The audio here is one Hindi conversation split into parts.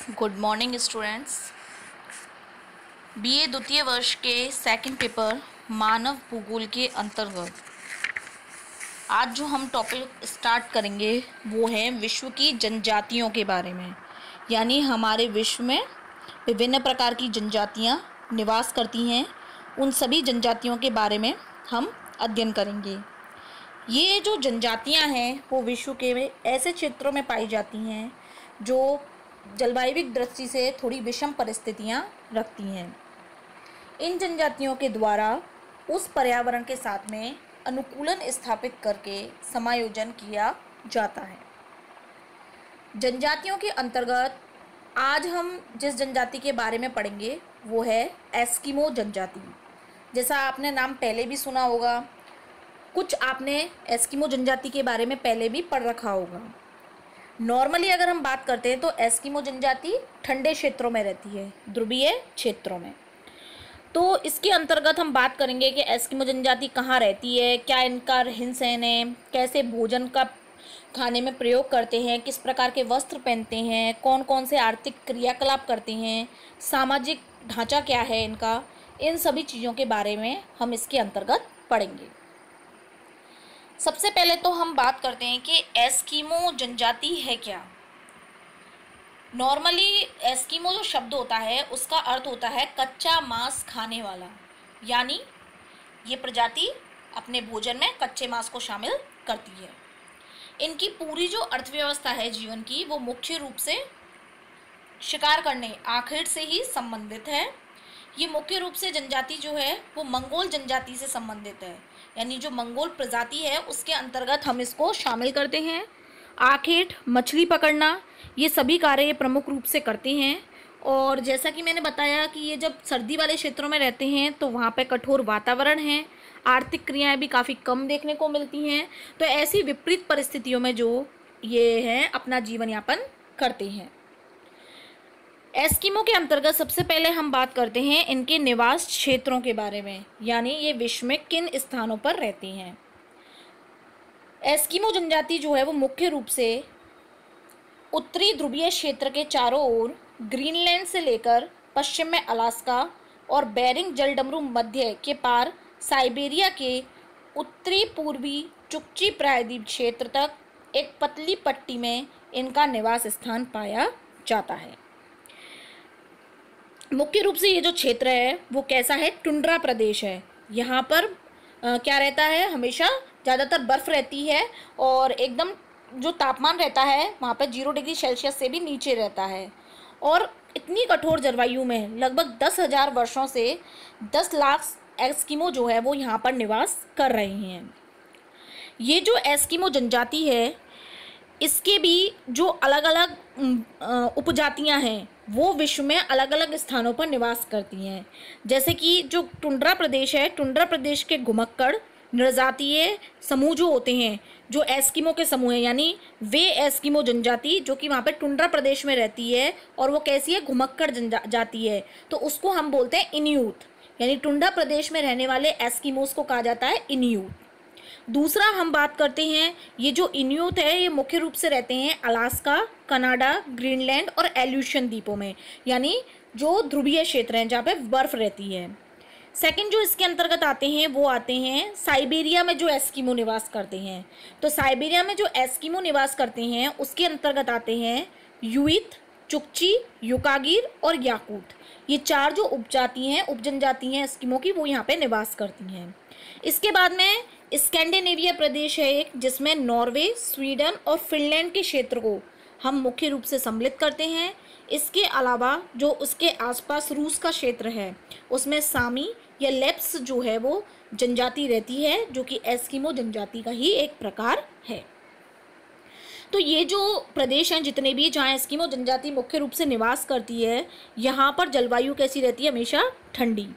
Good morning students. बीए द्वितीय वर्ष के सेकंड पेपर मानव भूगोल के अंतर्गत आज जो हम टॉपिक स्टार्ट करेंगे वो है विश्व की जनजातियों के बारे में। यानी हमारे विश्व में विभिन्न प्रकार की जनजातियां निवास करती हैं, उन सभी जनजातियों के बारे में हम अध्ययन करेंगे। ये जो जनजातियां हैं वो विश्व के ऐसे क्षेत्रों में पाई जाती हैं जो जलवायविक दृष्टि से थोड़ी विषम परिस्थितियां रखती हैं। इन जनजातियों के द्वारा उस पर्यावरण के साथ में अनुकूलन स्थापित करके समायोजन किया जाता है। जनजातियों के अंतर्गत आज हम जिस जनजाति के बारे में पढ़ेंगे वो है एस्किमो जनजाति। जैसा आपने नाम पहले भी सुना होगा, कुछ आपने एस्किमो जनजाति के बारे में पहले भी पढ़ रखा होगा। नॉर्मली अगर हम बात करते हैं तो एस्किमो जनजाति ठंडे क्षेत्रों में रहती है, ध्रुवीय क्षेत्रों में। तो इसके अंतर्गत हम बात करेंगे कि एस्किमो जनजाति कहाँ रहती है, क्या इनका रहन सहन है, कैसे भोजन का खाने में प्रयोग करते हैं, किस प्रकार के वस्त्र पहनते हैं, कौन कौन से आर्थिक क्रियाकलाप करते हैं, सामाजिक ढांचा क्या है इनका, इन सभी चीज़ों के बारे में हम इसके अंतर्गत पढ़ेंगे। सबसे पहले तो हम बात करते हैं कि एस्किमो जनजाति है क्या। नॉर्मली एस्किमो जो शब्द होता है उसका अर्थ होता है कच्चा मांस खाने वाला। यानी ये प्रजाति अपने भोजन में कच्चे मांस को शामिल करती है। इनकी पूरी जो अर्थव्यवस्था है जीवन की वो मुख्य रूप से शिकार करने आखिर से ही संबंधित है। ये मुख्य रूप से जनजाति जो है वो मंगोल जनजाति से संबंधित है। यानी जो मंगोल प्रजाति है उसके अंतर्गत हम इसको शामिल करते हैं। आखेट, मछली पकड़ना, ये सभी कार्य ये प्रमुख रूप से करते हैं। और जैसा कि मैंने बताया कि ये जब सर्दी वाले क्षेत्रों में रहते हैं तो वहाँ पे कठोर वातावरण है, आर्थिक क्रियाएं भी काफ़ी कम देखने को मिलती हैं। तो ऐसी विपरीत परिस्थितियों में जो ये हैं अपना जीवन यापन करते हैं। एस्किमो के अंतर्गत सबसे पहले हम बात करते हैं इनके निवास क्षेत्रों के बारे में, यानी ये विश्व में किन स्थानों पर रहती हैं। एस्किमो जनजाति जो है वो मुख्य रूप से उत्तरी ध्रुवीय क्षेत्र के चारों ओर ग्रीनलैंड से लेकर पश्चिम में अलास्का और बेरिंग जलडमरू मध्य के पार साइबेरिया के उत्तरी पूर्वी चुकची प्रायद्वीप क्षेत्र तक एक पतली पट्टी में इनका निवास स्थान पाया जाता है। मुख्य रूप से ये जो क्षेत्र है वो कैसा है, टुंड्रा प्रदेश है। यहाँ पर क्या रहता है, हमेशा ज़्यादातर बर्फ़ रहती है और एकदम जो तापमान रहता है वहाँ पर 0 डिग्री सेल्सियस से भी नीचे रहता है। और इतनी कठोर जलवायु में लगभग 10,000 वर्षों से 10 लाख एस्किमो जो है वो यहाँ पर निवास कर रहे हैं। ये जो एस्किमो जनजाति है इसके भी जो अलग अलग उपजातियां हैं वो विश्व में अलग अलग स्थानों पर निवास करती हैं। जैसे कि जो टुंड्रा प्रदेश है, टुंड्रा प्रदेश के घुमक्कड़ नृजातीय समूह जो होते हैं, जो एस्किमो के समूह हैं, यानी वे एस्किमो जनजाति जो कि वहाँ पे टुंड्रा प्रदेश में रहती है और वो कैसी है, घुमक्कड़ जनजाति है, तो उसको हम बोलते हैं इन्यूट। यानी टुंड्रा प्रदेश में रहने वाले एस्किमोस को कहा जाता है इन्यूट। दूसरा हम बात करते हैं, ये जो इन्यूट है ये मुख्य रूप से रहते हैं अलास्का, कनाडा, ग्रीनलैंड और एल्यूशियन द्वीपों में, यानी जो ध्रुवीय क्षेत्र हैं जहाँ पे बर्फ रहती है। सेकंड जो इसके अंतर्गत आते हैं वो आते हैं साइबेरिया में जो एस्किमो निवास करते हैं। तो साइबेरिया में जो एस्किमो निवास करते हैं उसके अंतर्गत आते हैं यूइत, चुकची, युकागिर और याकूट। ये 4 जो उपजनजाति हैं एस्किमो की, वो यहाँ पे निवास करती हैं। इसके बाद में स्कैंडिनेविया प्रदेश है एक, जिसमें नॉर्वे, स्वीडन और फिनलैंड के क्षेत्र को हम मुख्य रूप से सम्मिलित करते हैं। इसके अलावा जो उसके आसपास रूस का क्षेत्र है उसमें सामी या लेप्स जो है वो जनजाति रहती है, जो कि एस्किमो जनजाति का ही एक प्रकार है। तो ये जो प्रदेश हैं जितने भी जहाँ एस्किमो जनजाति मुख्य रूप से निवास करती है, यहाँ पर जलवायु कैसी रहती है, हमेशा ठंडी।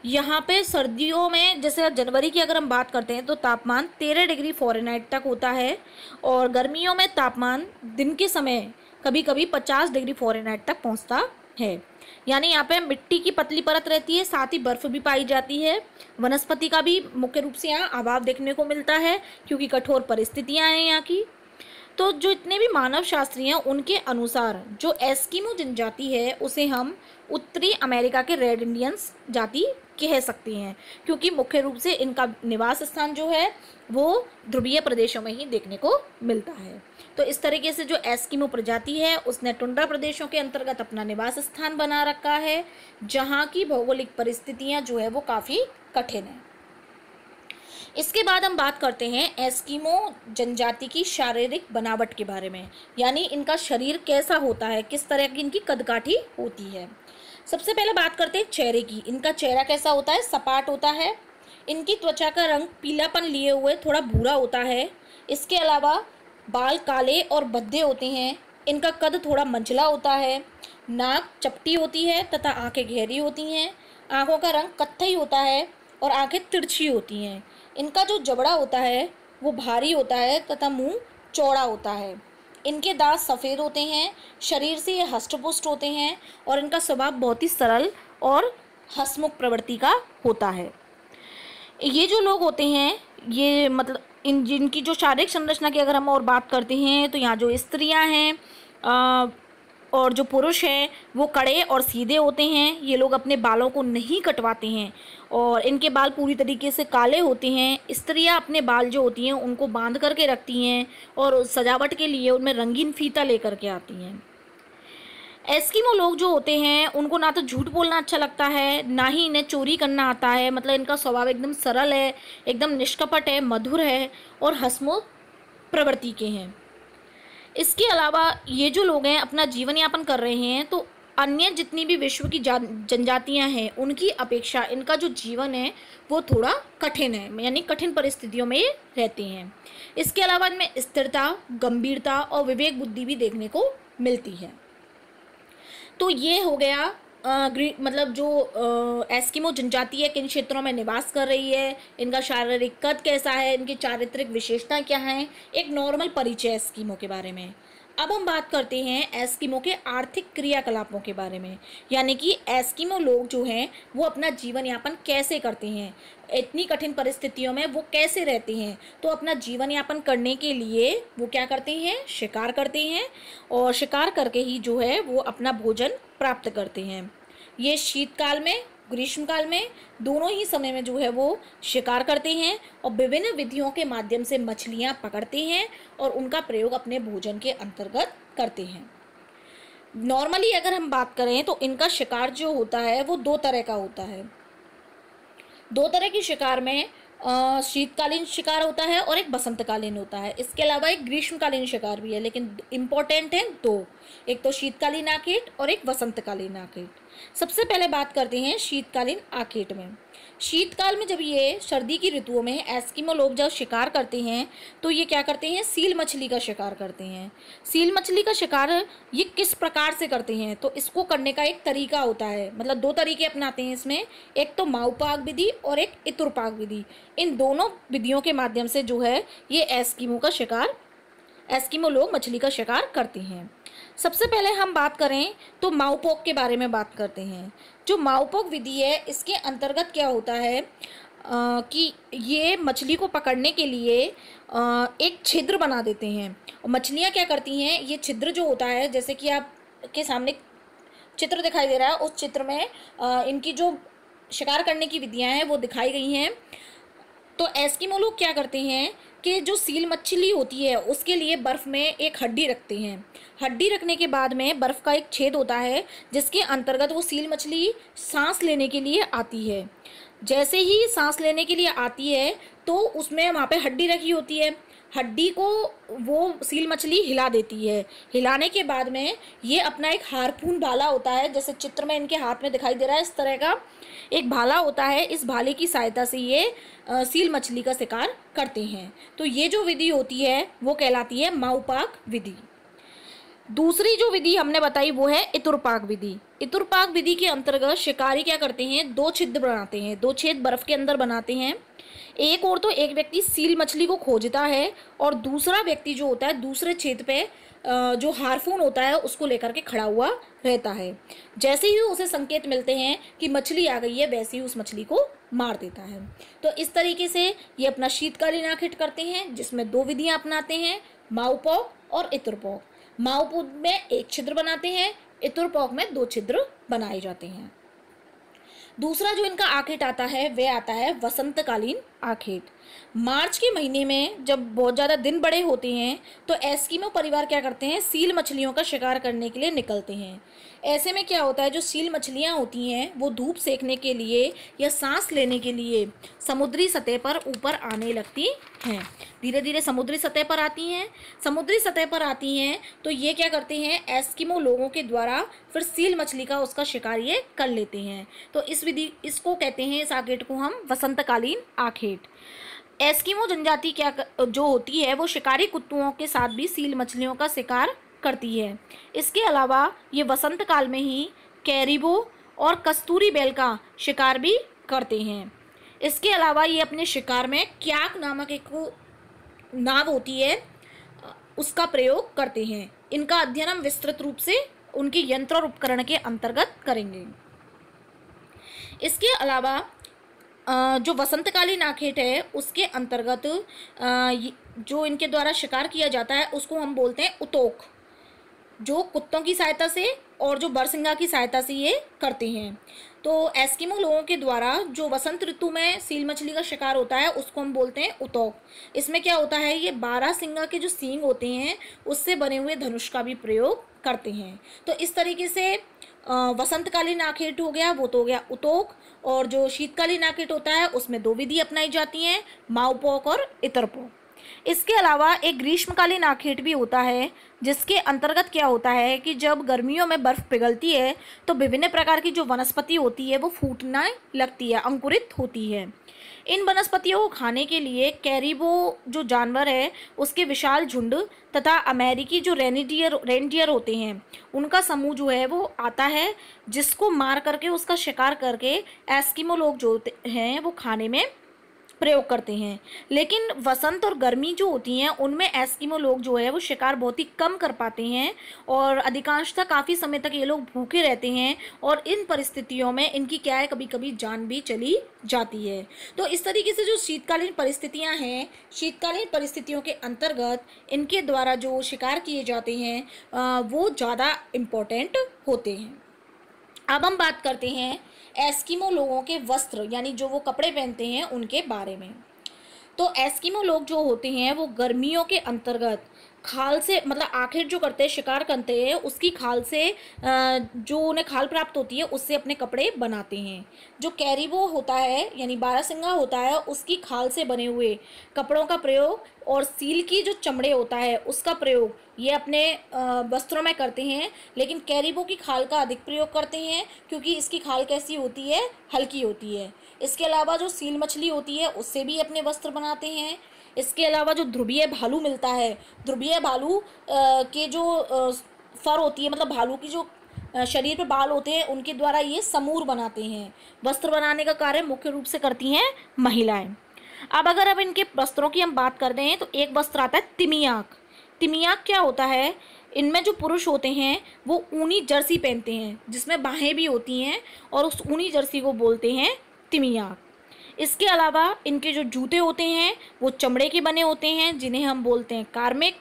यहाँ पे सर्दियों में जैसे जनवरी की अगर हम बात करते हैं तो तापमान 13 डिग्री फ़ारेनहाइट तक होता है और गर्मियों में तापमान दिन के समय कभी कभी 50 डिग्री फ़ारेनहाइट तक पहुँचता है। यानी यहाँ पे मिट्टी की पतली परत रहती है, साथ ही बर्फ़ भी पाई जाती है। वनस्पति का भी मुख्य रूप से यहाँ अभाव देखने को मिलता है क्योंकि कठोर परिस्थितियाँ हैं यहाँ की। तो जो इतने भी मानव शास्त्री हैं उनके अनुसार जो एस्किमो जनजाति है उसे हम उत्तरी अमेरिका के रेड इंडियंस जाति कह सकते हैं, क्योंकि मुख्य रूप से इनका निवास स्थान जो है वो ध्रुवीय प्रदेशों में ही देखने को मिलता है। तो इस तरीके से जो एस्किमो प्रजाति है उसने टुंड्रा प्रदेशों के अंतर्गत अपना निवास स्थान बना रखा है, जहाँ की भौगोलिक परिस्थितियाँ जो है वो काफ़ी कठिन है। इसके बाद हम बात करते हैं एस्किमो जनजाति की शारीरिक बनावट के बारे में, यानी इनका शरीर कैसा होता है, किस तरह की इनकी कदकाठी होती है। सबसे पहले बात करते हैं चेहरे की। इनका चेहरा कैसा होता है, सपाट होता है। इनकी त्वचा का रंग पीलापन लिए हुए थोड़ा भूरा होता है। इसके अलावा बाल काले और भद्दे होते हैं। इनका कद थोड़ा मंझला होता है। नाक चपटी होती है तथा आंखें गहरी होती हैं। आंखों का रंग कत्थई होता है और आंखें तिरछी होती हैं। इनका जो जबड़ा होता है वो भारी होता है तथा मुंह चौड़ा होता है। इनके दांत सफ़ेद होते हैं। शरीर से ये हष्टपुष्ट होते हैं और इनका स्वभाव बहुत ही सरल और हंसमुख प्रवृत्ति का होता है। ये जो लोग होते हैं ये मतलब जिनकी जो शारीरिक संरचना की अगर हम और बात करते हैं तो यहाँ जो स्त्रियाँ हैं और जो पुरुष हैं वो कड़े और सीधे होते हैं। ये लोग अपने बालों को नहीं कटवाते हैं और इनके बाल पूरी तरीके से काले होते हैं। स्त्रियां अपने बाल जो होती हैं उनको बांध करके रखती हैं और सजावट के लिए उनमें रंगीन फीता लेकर के आती हैं। एस्किमो लोग जो होते हैं उनको ना तो झूठ बोलना अच्छा लगता है, ना ही इन्हें चोरी करना आता है। मतलब इनका स्वभाव एकदम सरल है, एकदम निष्कपट है, मधुर है और हंसमुख प्रवृत्ति के हैं। इसके अलावा ये जो लोग हैं अपना जीवन यापन कर रहे हैं तो अन्य जितनी भी विश्व की जनजातियां हैं उनकी अपेक्षा इनका जो जीवन है वो थोड़ा कठिन है, यानी कठिन परिस्थितियों में रहते हैं। इसके अलावा इनमें स्थिरता, गंभीरता और विवेक बुद्धि भी देखने को मिलती है। तो ये हो गया मतलब जो एस्किमो जनजाति है किन क्षेत्रों में निवास कर रही है, इनका शारीरिक कद कैसा है, इनकी चारित्रिक विशेषताएं क्या हैं, एक नॉर्मल परिचय एस्किमो के बारे में। अब हम बात करते हैं एस्किमो के आर्थिक क्रियाकलापों के बारे में, यानी कि एस्किमो लोग जो हैं वो अपना जीवन यापन कैसे करते हैं, इतनी कठिन परिस्थितियों में वो कैसे रहते हैं। तो अपना जीवन यापन करने के लिए वो क्या करते हैं, शिकार करते हैं और शिकार करके ही जो है वो अपना भोजन प्राप्त करते हैं। ये शीतकाल में, ग्रीष्मकाल में दोनों ही समय में जो है वो शिकार करते हैं और विभिन्न विधियों के माध्यम से मछलियां पकड़ते हैं और उनका प्रयोग अपने भोजन के अंतर्गत करते हैं। नॉर्मली अगर हम बात करें तो इनका शिकार जो होता है वो दो तरह का होता है। दो तरह की शिकार में शीतकालीन शिकार होता है और एक बसंतकालीन होता है। इसके अलावा एक ग्रीष्मकालीन शिकार भी है, लेकिन इम्पोर्टेंट है दो, एक तो शीतकालीन आकेट और एक वसंतकालीन आकेट। सबसे पहले बात करते हैं शीतकालीन आकेट में। शीतकाल में जब ये सर्दी की ऋतुओं में एस्किमो लोग जब शिकार करते हैं तो ये क्या करते हैं, सील मछली का शिकार करते हैं। सील मछली का शिकार ये किस प्रकार से करते हैं, तो इसको करने का एक तरीका होता है, मतलब दो तरीके अपनाते हैं इसमें, एक तो माउपाक विधि और एक इतुरपाक विधि। इन दोनों विधियों के माध्यम से जो है ये एस्किमो लोग मछली का शिकार करते हैं। सबसे पहले हम बात करें तो माउपोक के बारे में बात करते हैं। जो माउपोक विधि है इसके अंतर्गत क्या होता है कि ये मछली को पकड़ने के लिए एक छिद्र बना देते हैं और मछलियाँ क्या करती हैं, ये छिद्र जो होता है, जैसे कि आपके सामने चित्र दिखाई दे रहा है, उस चित्र में इनकी जो शिकार करने की विधियाँ हैं वो दिखाई गई हैं। तो एस्किमो लोग क्या करते हैं कि जो सील मछली होती है उसके लिए बर्फ़ में एक हड्डी रखते हैं। हड्डी रखने के बाद में बर्फ़ का एक छेद होता है जिसके अंतर्गत वो सील मछली सांस लेने के लिए आती है। जैसे ही सांस लेने के लिए आती है तो उसमें वहाँ पे हड्डी रखी होती है, हड्डी को वो सील मछली हिला देती है। हिलाने के बाद में ये अपना एक हार्पून भाला होता है, जैसे चित्र में इनके हाथ में दिखाई दे रहा है, इस तरह का एक भाला होता है। इस भाले की सहायता से ये सील मछली का शिकार करते हैं। तो ये जो विधि होती है वो कहलाती है माउपाक विधि। दूसरी जो विधि हमने बताई वो है इतुरपाक विधि। इतुरपाक विधि के अंतर्गत शिकारी क्या करते हैं, दो छिद्र बनाते हैं, दो छेद बर्फ़ के अंदर बनाते हैं। एक और तो एक व्यक्ति सील मछली को खोजता है और दूसरा व्यक्ति जो होता है दूसरे छेद पे जो हार्पून होता है उसको लेकर के खड़ा हुआ रहता है। जैसे ही उसे संकेत मिलते हैं कि मछली आ गई है वैसे ही उस मछली को मार देता है। तो इस तरीके से ये अपना शीतकालीन आखेट करते हैं जिसमें दो विधियां अपनाते हैं, माओपोक और इतुरपोक। माओपोक में एक छिद्र बनाते हैं, इतुरपोक में 2 छिद्र बनाए जाते हैं। दूसरा जो इनका आखेट आता है वह आता है वसंतकालीन आखेट। मार्च के महीने में जब बहुत ज़्यादा दिन बड़े होते हैं तो एस्किमो परिवार क्या करते हैं, सील मछलियों का शिकार करने के लिए निकलते हैं। ऐसे में क्या होता है, जो सील मछलियाँ होती हैं वो धूप सेकने के लिए या सांस लेने के लिए समुद्री सतह पर ऊपर आने लगती हैं। धीरे धीरे समुद्री सतह पर आती हैं। समुद्री सतह पर आती हैं तो ये क्या करते हैं, एस्किमो लोगों के द्वारा फिर सील मछली का उसका शिकार ये कर लेते हैं। तो इस विधि, इसको कहते हैं, इस आखेट को हम वसंतकालीन आखेट। एस्किमो जनजाति क्या जो होती है वो शिकारी कुत्तों के साथ भी सील मछलियों का शिकार करती है। इसके अलावा ये वसंत काल में ही कैरिबो और कस्तूरी बैल का शिकार भी करते हैं। इसके अलावा ये अपने शिकार में क्याक नामक एक नाव होती है उसका प्रयोग करते हैं। इनका अध्ययन हम विस्तृत रूप से उनके यंत्र और उपकरण के अंतर्गत करेंगे। इसके अलावा जो वसंतकालीन आखेट है उसके अंतर्गत जो इनके द्वारा शिकार किया जाता है उसको हम बोलते हैं उतोक, जो कुत्तों की सहायता से और जो बरसिंगा की सहायता से ये करते हैं। तो एस्किमो लोगों के द्वारा जो वसंत ऋतु में सील मछली का शिकार होता है उसको हम बोलते हैं उतोक। इसमें क्या होता है, ये 12 सिंगा के जो सींग होते हैं उससे बने हुए धनुष का भी प्रयोग करते हैं। तो इस तरीके से वसंतकालीन आखेट हो गया, वो तो हो गया उतोक, और जो शीतकालीन आखेट होता है उसमें 2 विधि अपनाई जाती हैं, माओपोक और इतरपोक। इसके अलावा एक ग्रीष्मकालीन आखेट भी होता है जिसके अंतर्गत क्या होता है कि जब गर्मियों में बर्फ़ पिघलती है तो विभिन्न प्रकार की जो वनस्पति होती है वो फूटने लगती है, अंकुरित होती है। इन वनस्पतियों को खाने के लिए कैरिबो जो जानवर है उसके विशाल झुंड तथा अमेरिकी जो रेनडियर होते हैं उनका समूह जो है वो आता है, जिसको मार करके उसका शिकार करके एस्किमो लोग जो हैं वो खाने में प्रयोग करते हैं। लेकिन वसंत और गर्मी जो होती हैं उनमें एस्किमो लोग जो है वो शिकार बहुत ही कम कर पाते हैं और अधिकांशतः काफ़ी समय तक ये लोग भूखे रहते हैं और इन परिस्थितियों में इनकी क्या है, कभी कभी जान भी चली जाती है। तो इस तरीके से जो शीतकालीन परिस्थितियां हैं, शीतकालीन परिस्थितियों के अंतर्गत इनके द्वारा जो शिकार किए जाते हैं वो ज़्यादा इम्पोर्टेंट होते हैं। अब हम बात करते हैं एस्किमो लोगों के वस्त्र यानी जो वो कपड़े पहनते हैं उनके बारे में। तो एस्किमो लोग जो होते हैं वो गर्मियों के अंतर्गत खाल से, मतलब आखेट जो करते हैं, शिकार करते हैं, उसकी खाल से जो उन्हें खाल प्राप्त होती है उससे अपने कपड़े बनाते हैं। जो कैरिबो होता है यानी बारहसिंगा होता है उसकी खाल से बने हुए कपड़ों का प्रयोग और सील की जो चमड़े होता है उसका प्रयोग ये अपने वस्त्रों में करते हैं। लेकिन कैरिबो की खाल का अधिक प्रयोग करते हैं क्योंकि इसकी खाल कैसी होती है, हल्की होती है। इसके अलावा जो सील मछली होती है उससे भी अपने वस्त्र बनाते हैं। इसके अलावा जो ध्रुवीय भालू मिलता है, ध्रुवीय भालू के जो फर होती है, मतलब भालू की जो शरीर पे बाल होते हैं उनके द्वारा ये समूर बनाते हैं। वस्त्र बनाने का कार्य मुख्य रूप से करती हैं महिलाएं। अब इनके वस्त्रों की हम बात कर रहे हैं तो एक वस्त्र आता है तिमियाक। तिमियाक क्या होता है, इनमें जो पुरुष होते हैं वो ऊनी जर्सी पहनते हैं जिसमें बाहें भी होती हैं और उस ऊनी जर्सी को बोलते हैं तिमियाक। इसके अलावा इनके जो जूते होते हैं वो चमड़े के बने होते हैं जिन्हें हम बोलते हैं कार्मिक।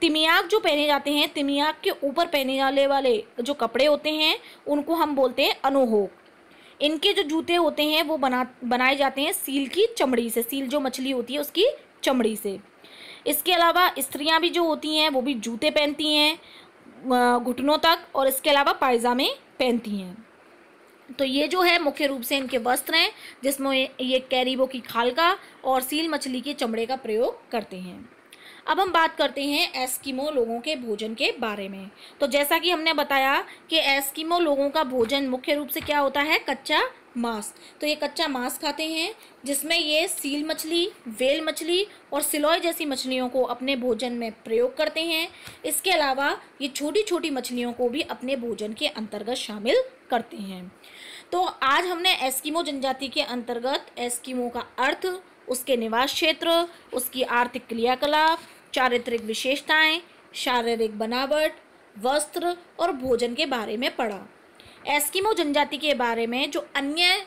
तिमियाक जो पहने जाते हैं, तिमियाक के ऊपर पहने जाने वाले जो कपड़े होते हैं उनको हम बोलते हैं अनोहोक। इनके जो जूते होते हैं वो बनाए जाते हैं सील की चमड़ी से, सील जो मछली होती है उसकी चमड़ी से। इसके अलावा स्त्रियां भी जो होती हैं वो भी जूते पहनती हैं घुटनों तक और इसके अलावा पायजामे पहनती हैं। तो ये जो है मुख्य रूप से इनके वस्त्र हैं जिसमें ये कैरिबो की खाल का और सील मछली के चमड़े का प्रयोग करते हैं। अब हम बात करते हैं एस्किमो लोगों के भोजन के बारे में। तो जैसा कि हमने बताया कि एस्किमो लोगों का भोजन मुख्य रूप से क्या होता है, कच्चा मांस। तो ये कच्चा मांस खाते हैं जिसमें ये सील मछली, व्हेल मछली और सिलोय जैसी मछलियों को अपने भोजन में प्रयोग करते हैं। इसके अलावा ये छोटी छोटी मछलियों को भी अपने भोजन के अंतर्गत शामिल करते हैं। तो आज हमने एस्किमो जनजाति के अंतर्गत एस्किमो का अर्थ, उसके निवास क्षेत्र, उसकी आर्थिक क्रियाकलाप, चारित्रिक विशेषताएं, शारीरिक बनावट, वस्त्र और भोजन के बारे में पढ़ा। एस्किमो जनजाति के बारे में जो अन्य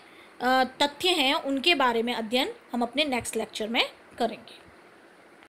तथ्य हैं उनके बारे में अध्ययन हम अपने नेक्स्ट लेक्चर में करेंगे।